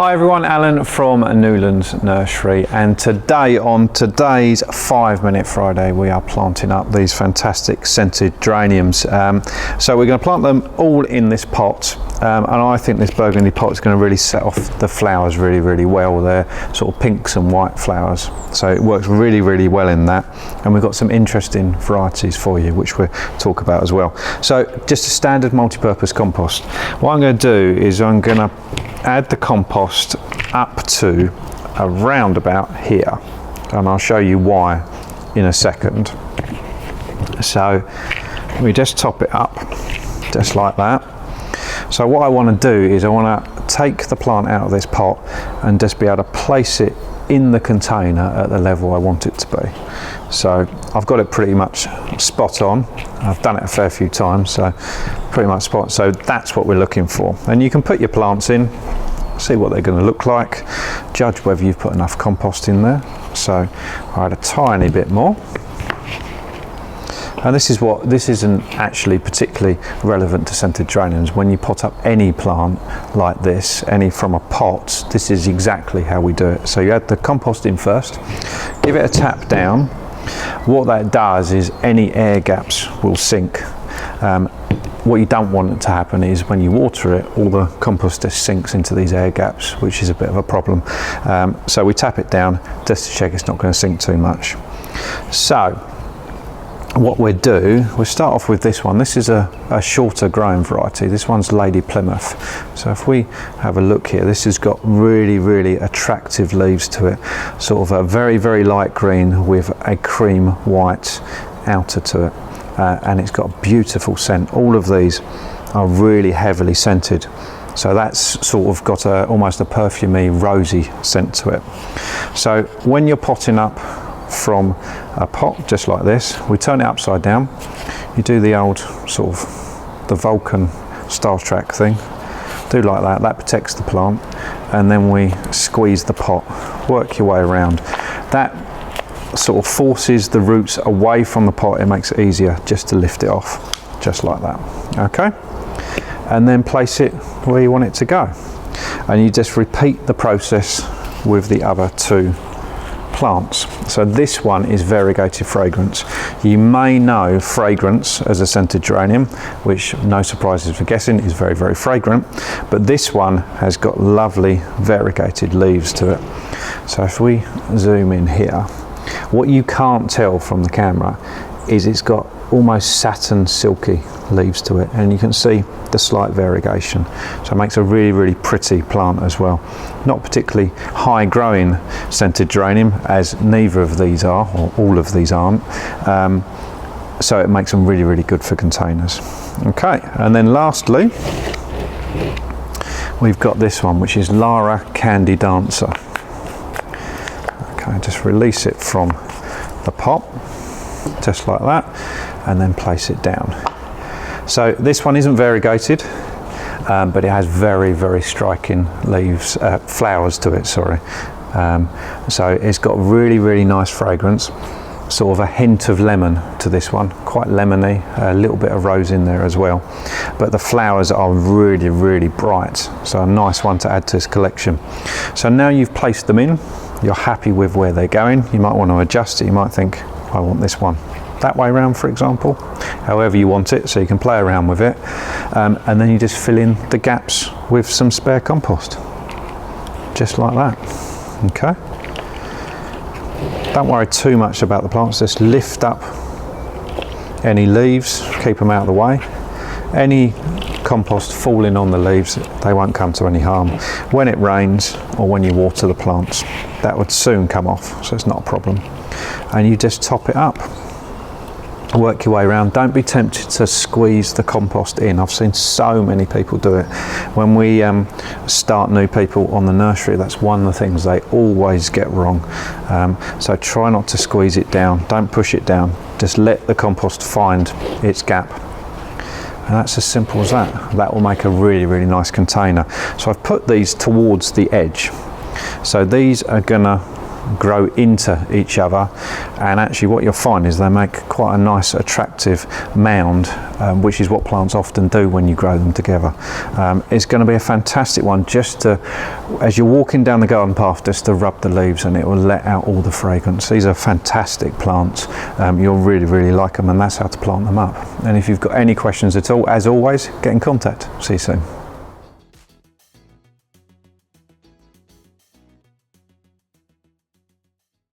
Hi everyone, Alan from Newlands Nursery, and today on today's 5-Minute Friday we are planting up these fantastic scented geraniums. So we're going to plant them all in this pot, and I think this burgundy pot is going to really set off the flowers really well. They're sort of pinks and white flowers, so it works really well in that, and we've got some interesting varieties for you which we'll talk about as well. So just a standard multi-purpose compost. What I'm going to do is I'm going to add the compost up to around about here, and I'll show you why in a second. So we just top it up just like that. So what I want to do is I want to take the plant out of this pot and just be able to place it in the container at the level I want it to be. So I've got it pretty much spot on. I've done it a fair few times, so pretty much spot. So that's what we're looking for. And you can put your plants in, see what they're going to look like, judge whether you've put enough compost in there. So I had a tiny bit more. And this isn't actually particularly relevant to scented geraniums. When you pot up any plant like this, any from a pot, this is exactly how we do it. So you add the compost in first, give it a tap down. What that does is any air gaps will sink. What you don't want it to happen is when you water it, all the compost just sinks into these air gaps, which is a bit of a problem. So we tap it down just to check it's not going to sink too much. So what we'll do, we'll start off with this one. This is a shorter growing variety. This one's Lady Plymouth. So if we have a look here, this has got really attractive leaves to it. Sort of a very light green with a cream white outer to it. And it's got a beautiful scent. All of these are really heavily scented. So that's sort of got almost a perfumey, rosy scent to it. So when you're potting up from a pot just like this, we turn it upside down. You do the old sort of the Vulcan Star Trek thing. Do like that. That protects the plant. And then we squeeze the pot. Work your way around. That sort of forces the roots away from the pot. It makes it easier just to lift it off, just like that. Okay, and then place it where you want it to go, and you just repeat the process with the other two plants. So this one is variegated fragrance. You may know fragrance as a scented geranium, which, no surprises for guessing, is very fragrant, but this one has got lovely variegated leaves to it. So if we zoom in here, what you can't tell from the camera is it's got almost satin silky leaves to it, and you can see the slight variegation. So it makes a really pretty plant as well. Not particularly high growing scented geranium, as neither of these are, or all of these aren't. So it makes them really good for containers. Okay, and then lastly we've got this one, which is Lara Candy Dancer. Okay, just release it from the pot, just like that, and then place it down. So this one isn't variegated, but it has very striking leaves, flowers to it, sorry. So it's got really nice fragrance, sort of a hint of lemon to this one, quite lemony, a little bit of rose in there as well. But the flowers are really bright, so a nice one to add to this collection. So now you've placed them in, you're happy with where they're going. You might want to adjust it. You might think, I want this one that way around, for example. However you want it, so you can play around with it. And then you just fill in the gaps with some spare compost. Just like that. Okay. Don't worry too much about the plants. Just lift up any leaves, keep them out of the way. Any compost falling on the leaves, they won't come to any harm. When it rains or when you water the plants, that would soon come off, so it's not a problem. And you just top it up, work your way around. Don't be tempted to squeeze the compost in. I've seen so many people do it. When we start new people on the nursery, that's one of the things they always get wrong. So try not to squeeze it down, don't push it down, just let the compost find its gap. And that's as simple as that. That will make a really nice container. So I've put these towards the edge. So these are gonna grow into each other, and actually what you'll find is they make quite a nice attractive mound, which is what plants often do when you grow them together. It's going to be a fantastic one just to, as you're walking down the garden path, just to rub the leaves, and it will let out all the fragrance. These are fantastic plants. You'll really like them, and that's how to plant them up. And if you've got any questions at all, as always, get in contact. See you soon.